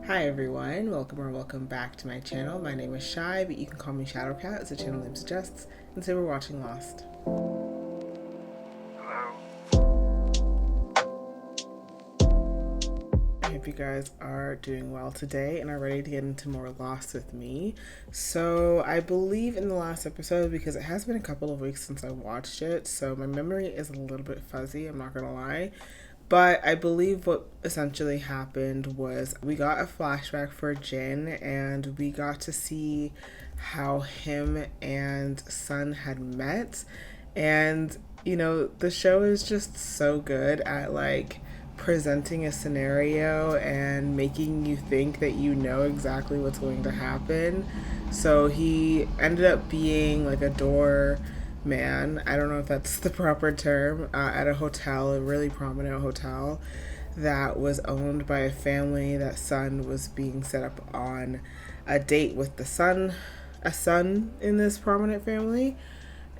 Hi everyone, welcome or welcome back to my channel. My name is Shy, but you can call me Shadowcat as the channel name suggests, and today we're watching Lost. I hope you guys are doing well today and are ready to get into more Lost with me. So I believe in the last episode, because it has been a couple of weeks since I watched it, so my memory is a little bit fuzzy, I'm not gonna lie. But I believe what essentially happened was we got a flashback for Jin and we got to see how him and Sun had met. And, the show is just so good at presenting a scenario and making you think that you know exactly what's going to happen. So he ended up being like a door man. I don't know if that's the proper term, at a hotel, a really prominent hotel that was owned by a family that Sun was being set up on a date with a son in this prominent family.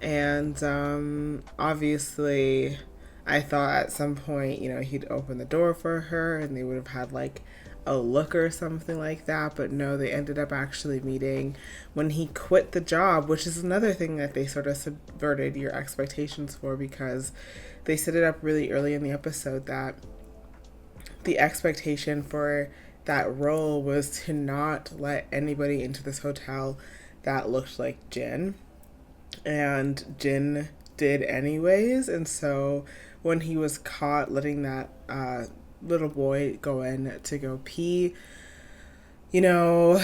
And obviously, I thought at some point, he'd open the door for her and they would have had like a look or something like that. But no, they ended up actually meeting when he quit the job, which is another thing that they sort of subverted your expectations for, because they set it up really early in the episode that the expectation for that role was to not let anybody into this hotel that looked like Jin. And Jin did anyways. And so when he was caught letting that little boy go in to go pee, you know,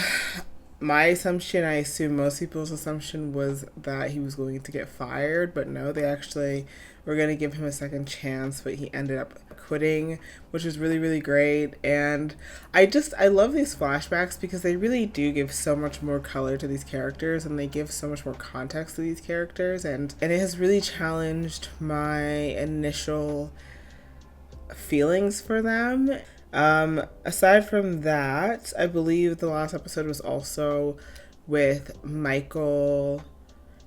my assumption, I assume most people's assumption, was that he was going to get fired, but no, they actually were going to give him a second chance, but he ended up quitting, which was really, really great. And I love these flashbacks because they really do give so much more color to these characters and they give so much more context to these characters. And it has really challenged my initial feelings for them. Aside from that, I believe the last episode was also with Michael,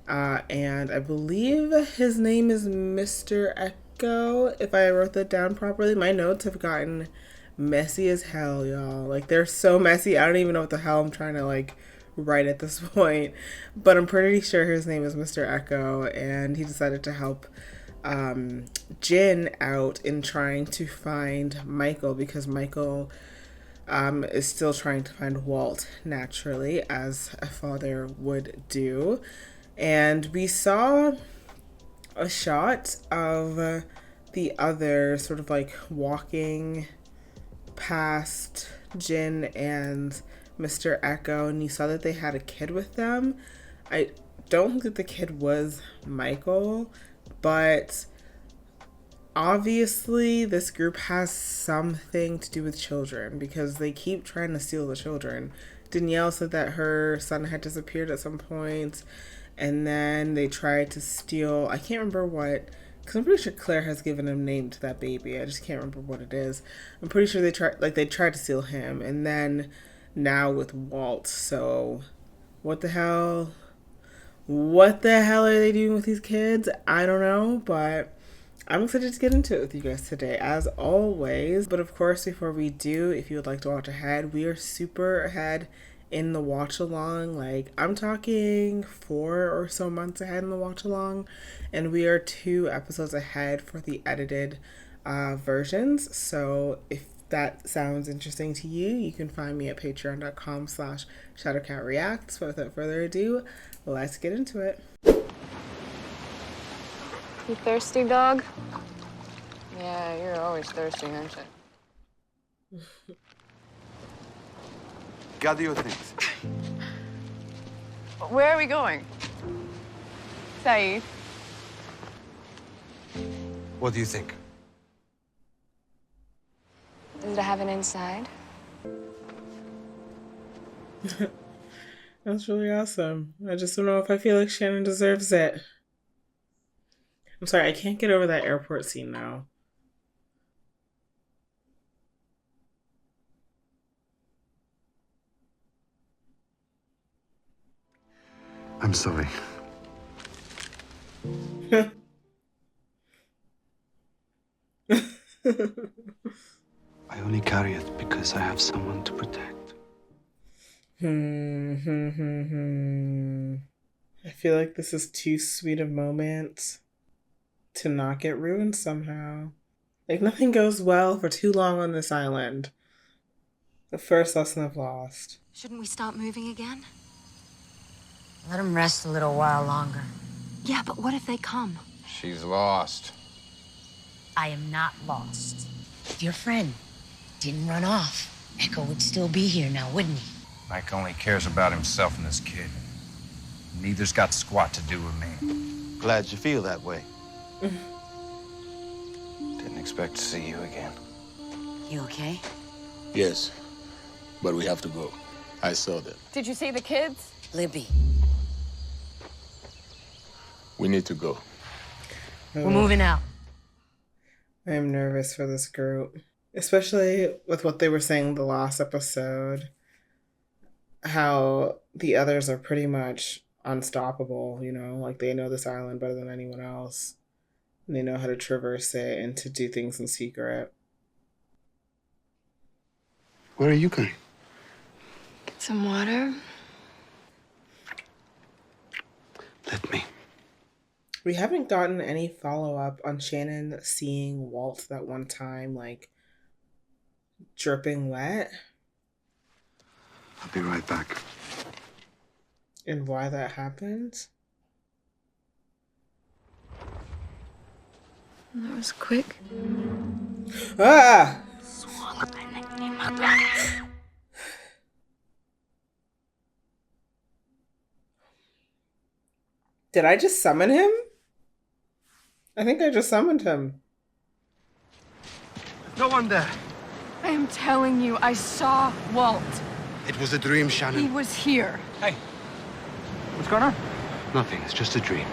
and I believe his name is Mr. Echo, if I wrote that down properly. My notes have gotten messy as hell, y'all. Like, they're so messy, I don't even know what the hell I'm trying to, write at this point. But I'm pretty sure his name is Mr. Echo, and he decided to help Jin out in trying to find Michael, because Michael is still trying to find Walt, naturally, as a father would do. And we saw a shot of the other sort of like walking past Jin and Mr. Echo, and you saw that they had a kid with them. I don't think that the kid was Michael, but obviously this group has something to do with children because they keep trying to steal the children. Danielle said that her son had disappeared at some point, and then they tried to steal, I can't remember what, because I'm pretty sure Claire has given a name to that baby. I just can't remember what it is. I'm pretty sure they tried to steal him, and then now with Walt. So what the hell? What the hell are they doing with these kids? I don't know, but I'm excited to get into it with you guys today, as always. But of course, before we do, if you would like to watch ahead, we are super ahead in the watch along. Like, I'm talking 4 or so months ahead in the watch along, and we are 2 episodes ahead for the edited versions. So if that sounds interesting to you, you can find me at patreon.com/shadowcatreacts. But without further ado, let's get into it. You thirsty, dog? Yeah, you're always thirsty, aren't you? Gather your things. Where are we going? Saeed. What do you think? Does it have an inside? That's really awesome. I just don't know if I feel like Shannon deserves it. I'm sorry, I can't get over that airport scene now. I'm sorry. I only carry it because I have someone to protect. I feel like this is too sweet a moment to not get ruined somehow. Like, nothing goes well for too long on this island. The first lesson I've lost. Shouldn't we start moving again? Let him rest a little while longer. Yeah, but what if they come? She's lost. I am not lost. If your friend didn't run off, Echo would still be here now, wouldn't he? Mike only cares about himself and this kid. Neither's got squat to do with me. Glad you feel that way. Didn't expect to see you again. You okay? Yes, but we have to go. I saw them. Did you see the kids? Libby, We need to go. we're moving out. I am nervous for this group, especially with what they were saying the last episode. How the others are pretty much unstoppable, you know, like they know this island better than anyone else. And they know how to traverse it and to do things in secret. Where are you going? Get some water. Let me. We haven't gotten any follow-up on Shannon seeing Walt that one time, like, dripping wet. I'll be right back. And why that happened. That was quick. Ah! Did I just summon him? I think I just summoned him. No one there. I am telling you, I saw Walt. It was a dream, Shannon. He was here. Hey, what's going on? Nothing. It's just a dream.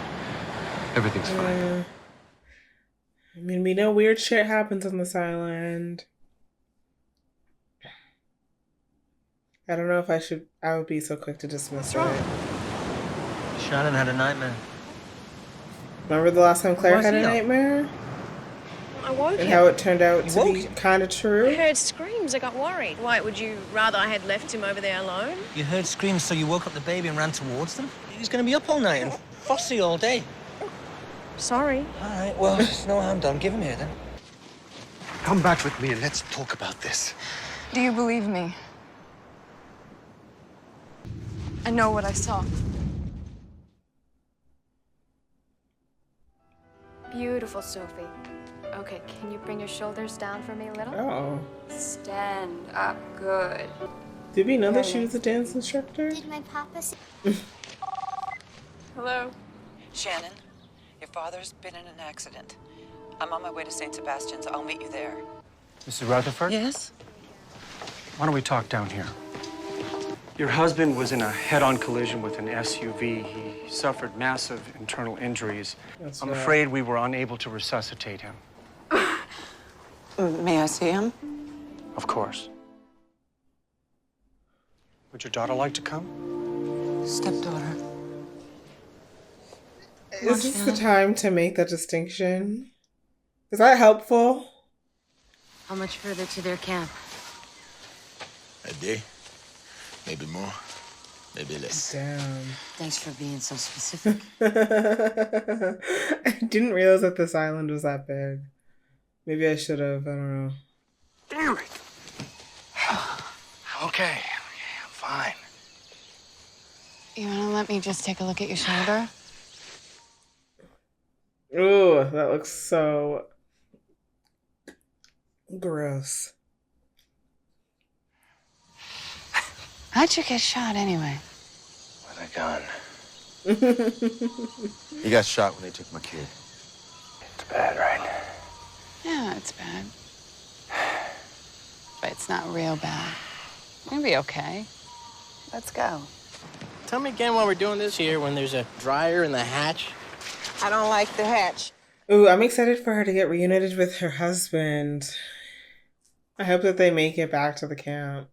Everything's fine. I mean, we know weird shit happens on this island. I don't know if I would be so quick to dismiss it. Shannon had a nightmare. Remember the last time Claire Was had a he? nightmare? I woke And him. how it turned out You to woke be him? kind of I true? heard screams. I got worried. Why, would you rather I had left him over there alone? You heard screams, so you woke up the baby and ran towards them? He's gonna be up all night and fussy all day. Sorry. All right, well, there's no harm done. Give him here, then. Come back with me and let's talk about this. Do you believe me? I know what I saw. Beautiful, Sophie. Okay, can you bring your shoulders down for me a little? Oh. Stand up, good. Did we know that she was a dance instructor? Did my papa say? Hello? Shannon, your father's been in an accident. I'm on my way to St. Sebastian's. I'll meet you there. Mrs. Rutherford? Yes? Why don't we talk down here? Your husband was in a head-on collision with an SUV. He suffered massive internal injuries. That's I'm right. afraid we were unable to resuscitate him. May I see him? Of course. Would your daughter like to come? Stepdaughter. Is this the time to make that distinction? Is that helpful? How much further to their camp? A day, maybe more, maybe less. Damn. Thanks for being so specific. I didn't realize that this island was that big. Maybe I should have. I don't know. Damn it! Okay, I'm fine. You wanna let me just take a look at your shoulder? Ooh, that looks so gross. How'd you get shot anyway? With a gun. He got shot when they took my kid. It's bad, right? Yeah, it's bad. But it's not real bad. It'll be okay. Let's go. Tell me again why we're doing this here when there's a dryer in the hatch. I don't like the hatch. Ooh, I'm excited for her to get reunited with her husband. I hope that they make it back to the camp.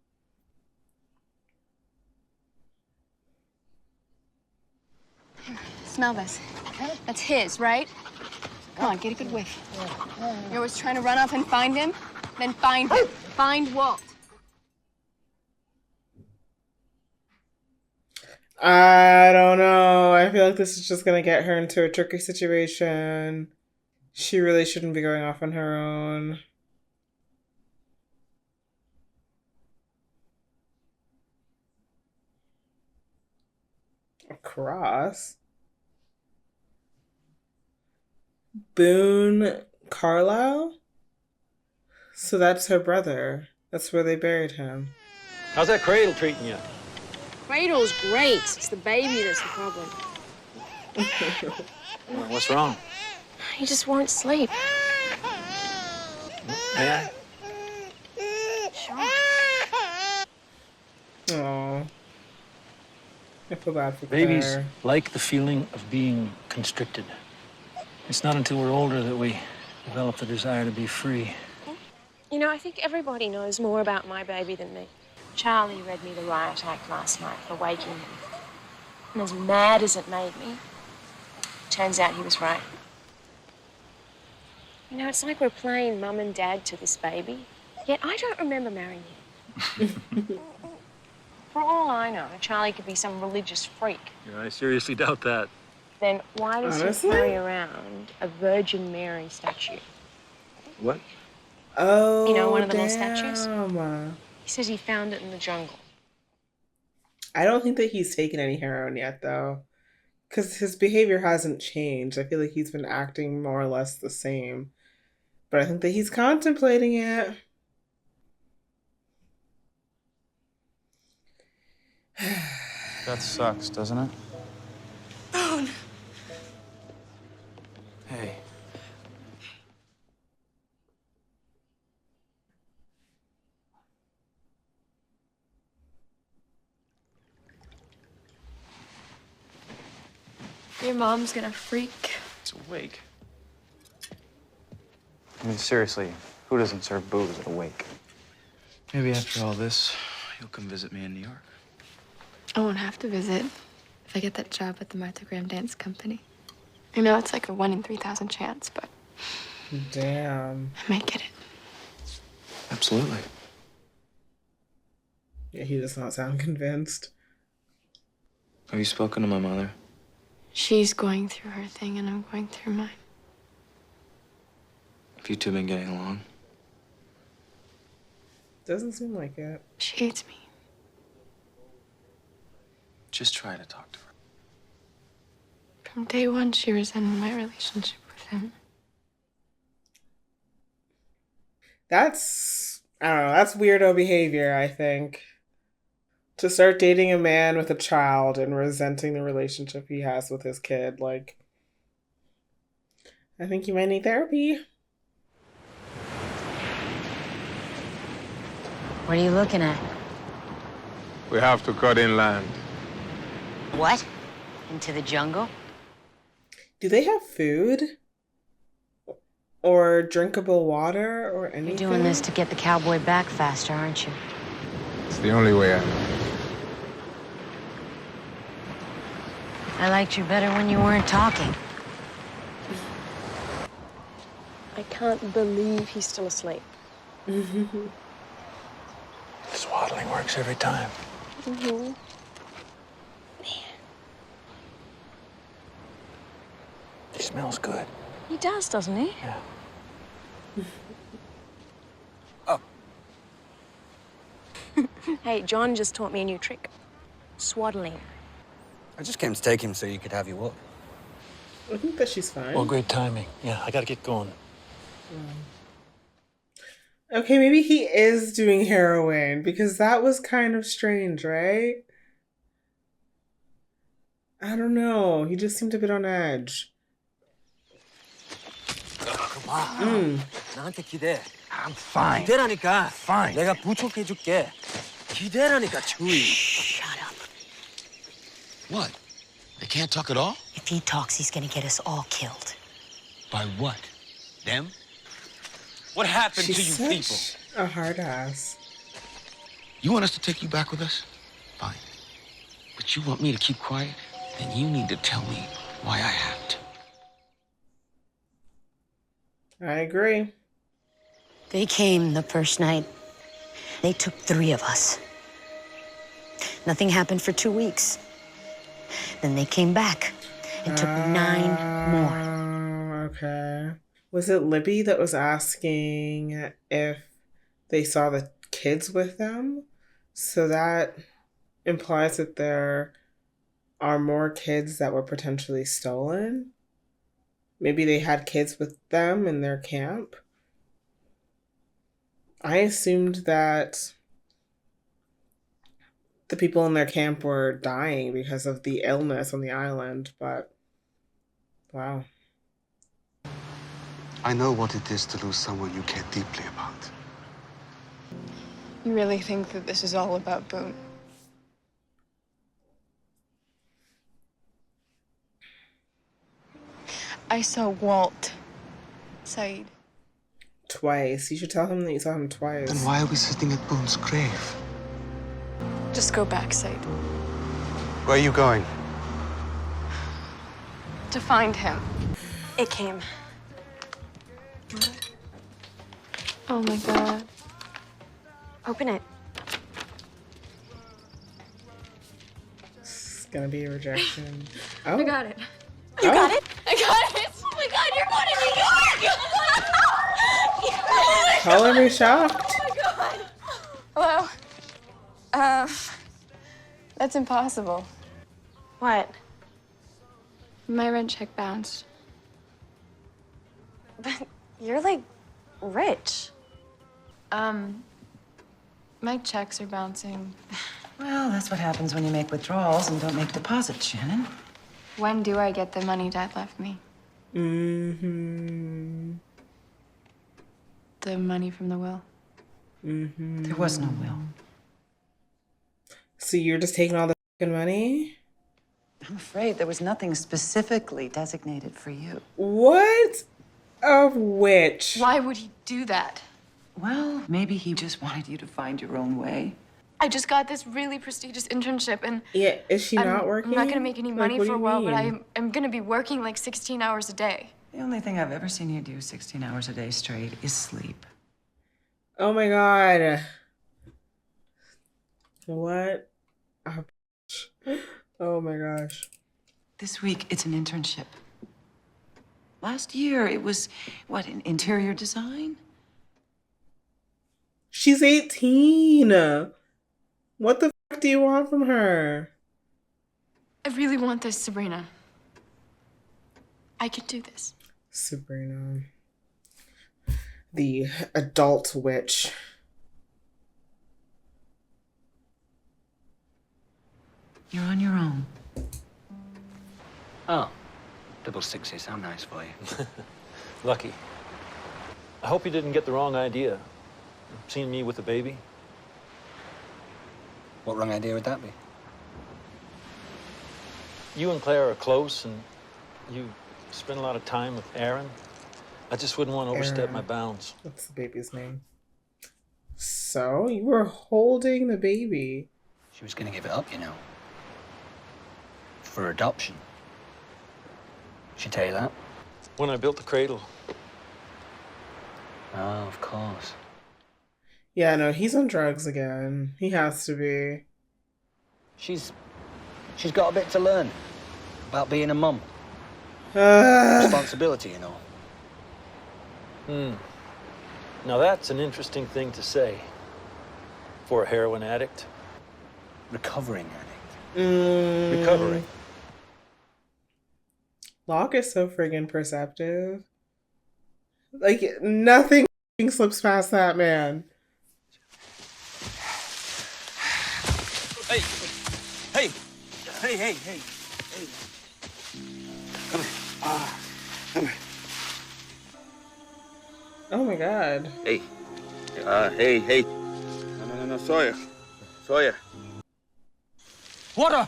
Smell this. That's his, right? Come on, get a good whiff. You're always trying to run off and find him? Then find him. Find Walt. I don't know. I feel like this is just gonna get her into a tricky situation. She really shouldn't be going off on her own. A cross? Boone Carlisle? So that's her brother. That's where they buried him. How's that cradle treating you? Cradle's great. It's the baby that's the problem. What's wrong? He just won't sleep. May I? Sure. Aww. I feel bad for Babies Claire. like the feeling of being constricted. It's not until we're older that we develop the desire to be free. You know, I think everybody knows more about my baby than me. Charlie read me the riot act last night for waking me. And as mad as it made me, turns out he was right. You know, it's like we're playing mum and dad to this baby, yet I don't remember marrying him. For all I know, Charlie could be some religious freak. Yeah, I seriously doubt that. Then why does Honestly? he carry around a Virgin Mary statue? What? Oh, You know, one of the little statues? damn. He says he found it in the jungle. I don't think that he's taken any heroin yet, though. Because his behavior hasn't changed. I feel like he's been acting more or less the same. But I think that he's contemplating it. That sucks, doesn't it? Boone! Hey. Your mom's gonna freak. It's awake. I mean, seriously, who doesn't serve booze at a wake? Maybe after all this, you'll come visit me in New York. I won't have to visit if I get that job at the Martha Graham Dance Company. I know it's like a 1 in 3,000 chance, but Damn. I might get it. Absolutely. Yeah, he does not sound convinced. Have you spoken to my mother? She's going through her thing, and I'm going through mine. Have you two been getting along? Doesn't seem like it. She hates me. Just try to talk to her. From day one, she resented my relationship with him. That's, I don't know, that's weirdo behavior, I think. To start dating a man with a child and resenting the relationship he has with his kid, like, I think you might need therapy. What are you looking at? We have to cut inland. What? Into the jungle? Do they have food? Or drinkable water or anything? You're doing this to get the cowboy back faster, aren't you? It's the only way out. I liked you better when you weren't talking. I can't believe he's still asleep. Swaddling works every time. Mm-hmm. He smells good. He does, doesn't he? Yeah. Oh. Hey, John just taught me a new trick. Swaddling. I just came to take him so you could have your walk. I think that she's fine. Well, great timing. Yeah, I gotta get going. Okay, maybe he is doing heroin because that was kind of strange, right? I don't know. He just seemed a bit on edge. 나한테 기대. I'm fine. 기대라니까. Fine. 내가 부축해줄게. 기대라니까, 주희. Shut up. What? They can't talk at all? If he talks, he's gonna get us all killed. By what? Them? What happened She's to you such people? a hard ass. You want us to take you back with us? Fine. But you want me to keep quiet? Then you need to tell me why I have to. I agree. They came the first night. They took 3 of us. Nothing happened for 2 weeks. Then they came back and took 9 more. Okay. Was it Libby that was asking if they saw the kids with them? So that implies that there are more kids that were potentially stolen. Maybe they had kids with them in their camp. I assumed that the people in their camp were dying because of the illness on the island, but wow. I know what it is to lose someone you care deeply about. You really think that this is all about Boone? I saw Walt, Said. Twice. You should tell him that you saw him twice. Then why are we sitting at Boone's grave? Just go back, Said. Where are you going? To find him. It came. Oh my God. Open it. It's gonna be a rejection. Oh. I got it. You got it? I got it! Oh my God, you're going to New York! Color me shocked. Oh my God. Hello? That's impossible. What? My rent check bounced. But you're like rich. My checks are bouncing. Well, that's what happens when you make withdrawals and don't make deposits, Shannon. When do I get the money Dad left me? Mm-hmm. The money from the will? Mm-hmm. There was no will. So you're just taking all the fucking money? I'm afraid there was nothing specifically designated for you. What? Of which? Why would he do that? Well, maybe he just wanted you to find your own way. I just got this really prestigious internship and... Yeah, is she not working? I'm not gonna make any money what for do a you while, but mean? I'm gonna be working like 16 hours a day. The only thing I've ever seen you do 16 hours a day straight is sleep. Oh my God. What? Oh my gosh. This week, it's an internship. Last year, it was, what, in interior design? She's 18. What the fuck do you want from her? I really want this, Sabrina. I can do this. Sabrina. The adult witch. You're on your own. Oh, double sixes. How nice for you. Lucky. I hope you didn't get the wrong idea. Seeing me with the baby. What wrong idea would that be? You and Claire are close, and you spend a lot of time with Aaron. I just wouldn't want to overstep Aaron. my bounds. What's the baby's name? So, you were holding the baby. She was going to give it up, you know. For adoption. She tell you that? When I built the cradle. Oh, of course. Yeah, no, he's on drugs again. He has to be. She's got a bit to learn about being a mum. Responsibility, you know. Now that's an interesting thing to say. For a heroin addict. Recovering addict. Recovering. Locke is so friggin' perceptive. Like, nothing slips past that man. Hey! Hey! Hey, hey, hey! Hey! Come here. Come here. Oh my God. Hey. Hey. No, Sawyer. Sawyer. Water!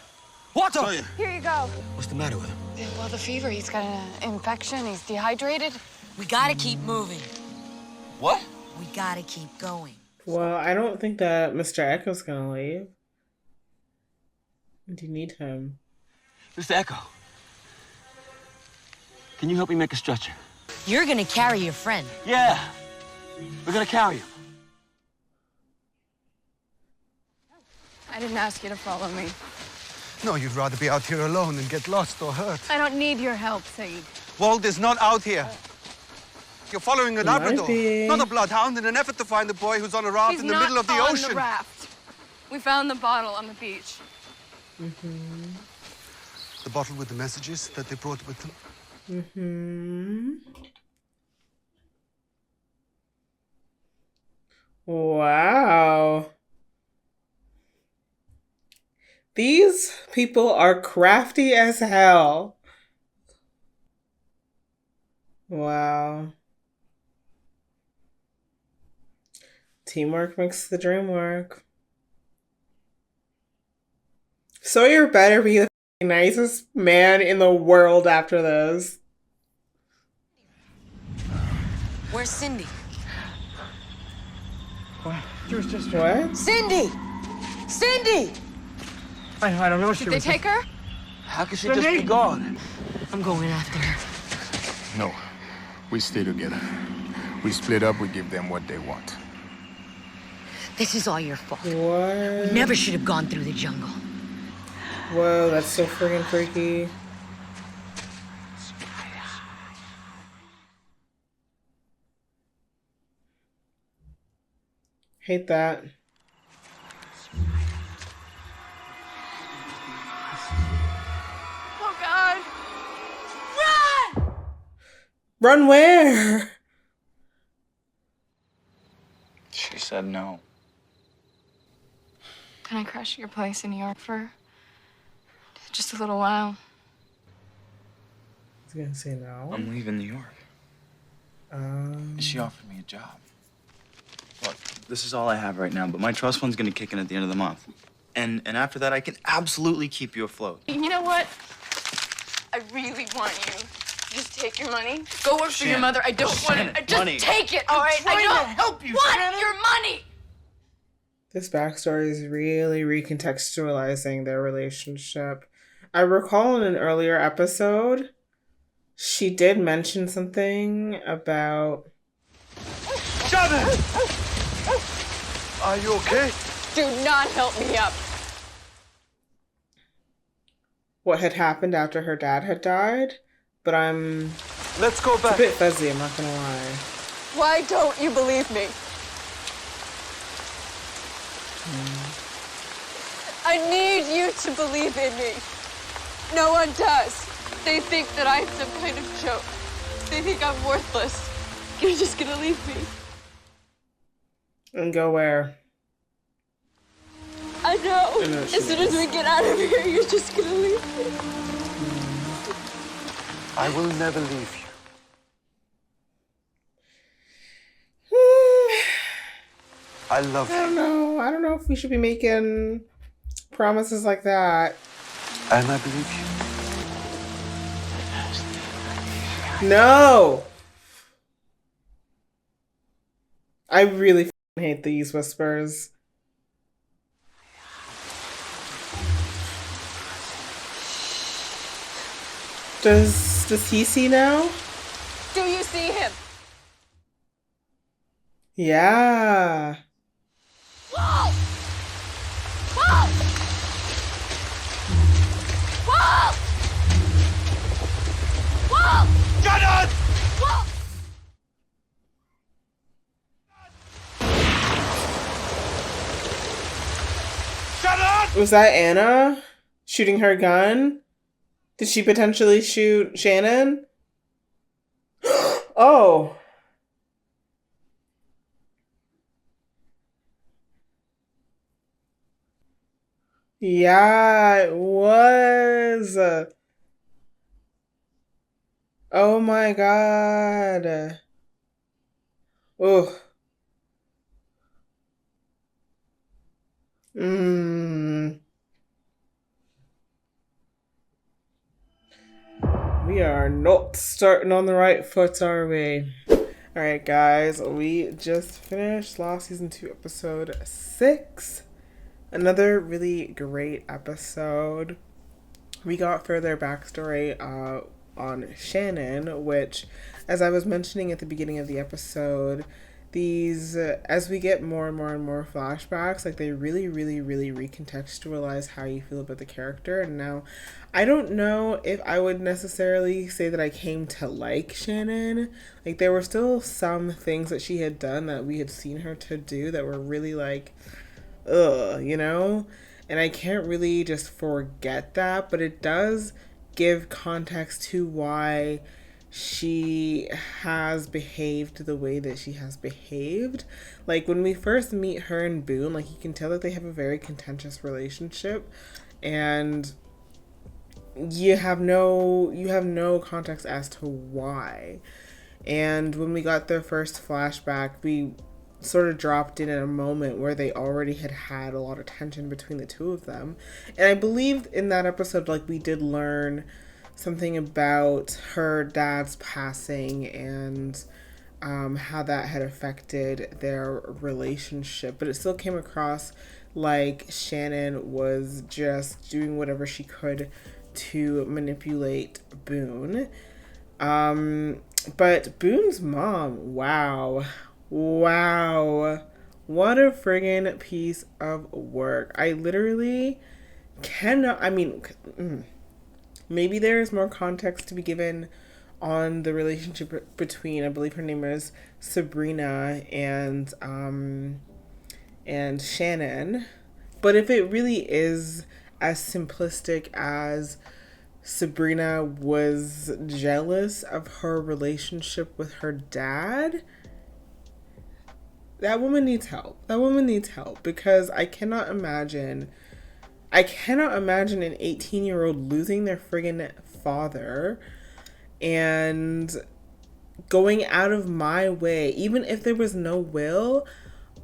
Water! Sawyer. Here you go. What's the matter with him? Well, the fever, he's got an infection, he's dehydrated. We gotta keep moving. What? We gotta keep going. Well, I don't think that Mr. Echo's gonna leave. Do you need him? Mr. Echo. Can you help me make a stretcher? You're gonna carry your friend. Yeah. We're gonna carry him. I didn't ask you to follow me. No, you'd rather be out here alone than get lost or hurt. I don't need your help, Saeed. Walt is not out here. You're following a He might Labrador, be. not a bloodhound, in an effort to find the boy who's on a raft in the middle of the on ocean. The raft. We found the bottle on the beach. The bottle with the messages that they brought with them. Wow. These people are crafty as hell. Wow. Teamwork makes the dream work. Sawyer better be the nicest man in the world after this. Where's Cindy? What? What? Cindy! Cindy! I don't know. Did they take her? How could she just be gone? I'm going after her. No, we stay together. We split up, we give them what they want. This is all your fault. What? We never should have gone through the jungle. Whoa, that's so freaking freaky. Hate that. Oh, God. Run! Run where? She said no. Can I crash at your place in New York for just a little while? He's gonna say no. I'm leaving New York. She offered me a job. Look, this is all I have right now, but my trust fund's gonna kick in at the end of the month. And after that, I can absolutely keep you afloat. You know what? I really want you to just take your money. Go work for your Shannon. mother. I don't want Shannon, it. Just money. take it, all right? I don't help you, want Shannon. your money. This backstory is really recontextualizing their relationship. I recall in an earlier episode, she did mention something about... Shannon! Are you okay? Do not help me up. what had happened after her dad had died, but Let's go back. It's a bit fuzzy, I'm not gonna lie. Why don't you believe me? I need you to believe in me. No one does. They think that I'm some kind of joke. They think I'm worthless. You're just gonna leave me. And go where? I know. I know As soon as we get out of here, you're just gonna leave me. I will never leave you. I love you. I don't know if we should be making promises like that. And I believe you. No! I really hate these whispers. Does he see now? Do you see him? Yeah. Whoa! Whoa! Whoa! Whoa! Get on! Whoa! Shut up! Was that Anna shooting her gun? Did she potentially shoot Shannon? Oh. Yeah, it was. Oh my god. Oh. We are not starting on the right foot, are we? Alright, guys, we just finished Lost Season 2, Episode 6. Another really great episode. We got further backstory on Shannon, which, as I was mentioning at the beginning of the episode, these as we get more and more and more flashbacks, like they really recontextualize how you feel about the character. And now I don't know if I would necessarily say that I came to like Shannon. Like there were still some things that she had done that we had seen her to do that were really like ugh, you know? And I can't really just forget that, but it does give context to why she has behaved the way that she has behaved. Like when we first meet her and Boone, like you can tell that they have a very contentious relationship, and you have no context as to why. And when we got their first flashback, we sort of dropped in at a moment where they already had a lot of tension between the two of them. And I believe in that episode, like we did learn something about her dad's passing and how that had affected their relationship. But it still came across like Shannon was just doing whatever she could to manipulate Boone. But Boone's mom, wow, what a friggin' piece of work. I literally cannot, maybe there is more context to be given on the relationship between, I believe her name is Sabrina and Shannon. But if it really is as simplistic as Sabrina was jealous of her relationship with her dad, that woman needs help. That woman needs help, because I cannot imagine an 18-year-old losing their friggin' father and going out of my way, even if there was no will.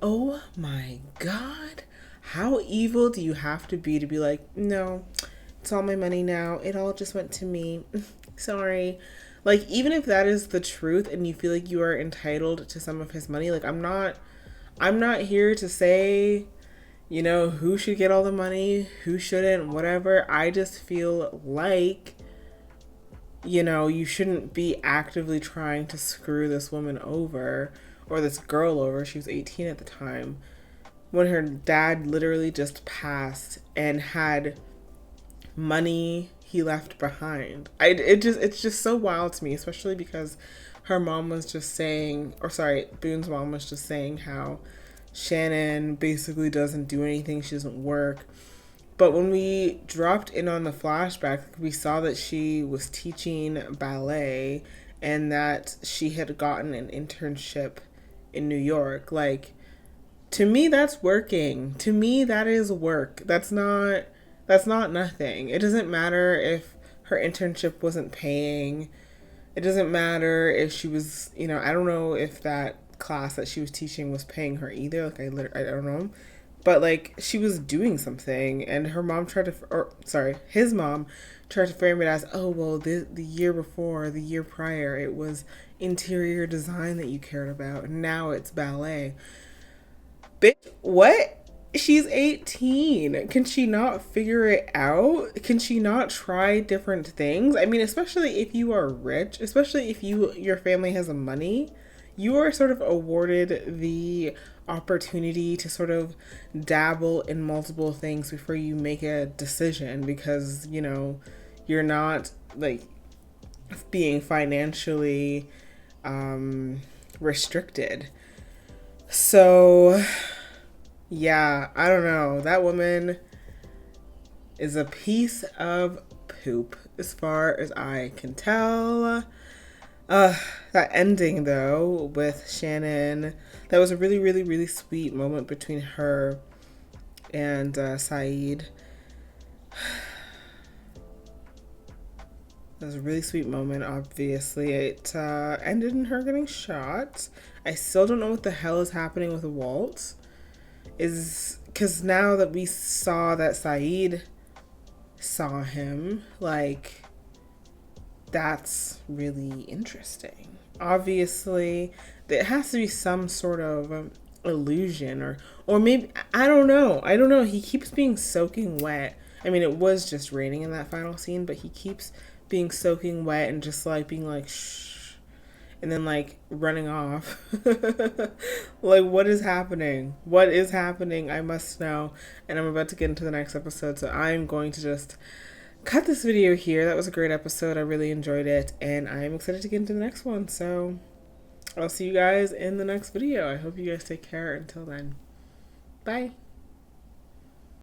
Oh my God. How evil do you have to be like, no, it's all my money now. It all just went to me. Sorry. Like, even if that is the truth and you feel like you are entitled to some of his money, like I'm not here to say, you know, who should get all the money, who shouldn't, whatever. I just feel like, you know, you shouldn't be actively trying to screw this woman over, or this girl over. She was 18 at the time, when her dad literally just passed and had money he left behind. It's just so wild to me, especially because her mom was just saying, Boone's mom was just saying how Shannon basically doesn't do anything, she doesn't work. But when we dropped in on the flashback, we saw that she was teaching ballet and that she had gotten an internship in New York. Like, to me, that's working. To me, that is work. That's not nothing. It doesn't matter if her internship wasn't paying. It doesn't matter if she was, you know, I don't know if that class that she was teaching was paying her either. Like, I don't know. But, like, she was doing something, and her mom his mom tried to frame it as, oh, well, the year before, the year prior, it was interior design that you cared about, and now it's ballet. Bitch, what? She's 18. Can she not figure it out? Can she not try different things? I mean, especially if you are rich, especially if your family has money, you are sort of awarded the opportunity to sort of dabble in multiple things before you make a decision, because, you know, you're not like being financially restricted. So yeah, I don't know. That woman is a piece of poop as far as I can tell. That ending though with Shannon, that was a really sweet moment between her and Saeed. That was a really sweet moment. Obviously it ended in her getting shot. I still don't know what the hell is happening with Walt. Because now that we saw that Saeed saw him, like, that's really interesting. Obviously, there has to be some sort of illusion, or maybe, I don't know. He keeps being soaking wet. I mean, it was just raining in that final scene, but he keeps being soaking wet and just like being like, shh. and then like running off. Like, what is happening? What is happening? I must know. And I'm about to get into the next episode, so I'm going to just cut this video here. That was a great episode. I really enjoyed it, and I'm excited to get into the next one. So I'll see you guys in the next video. I hope you guys take care until then. Bye.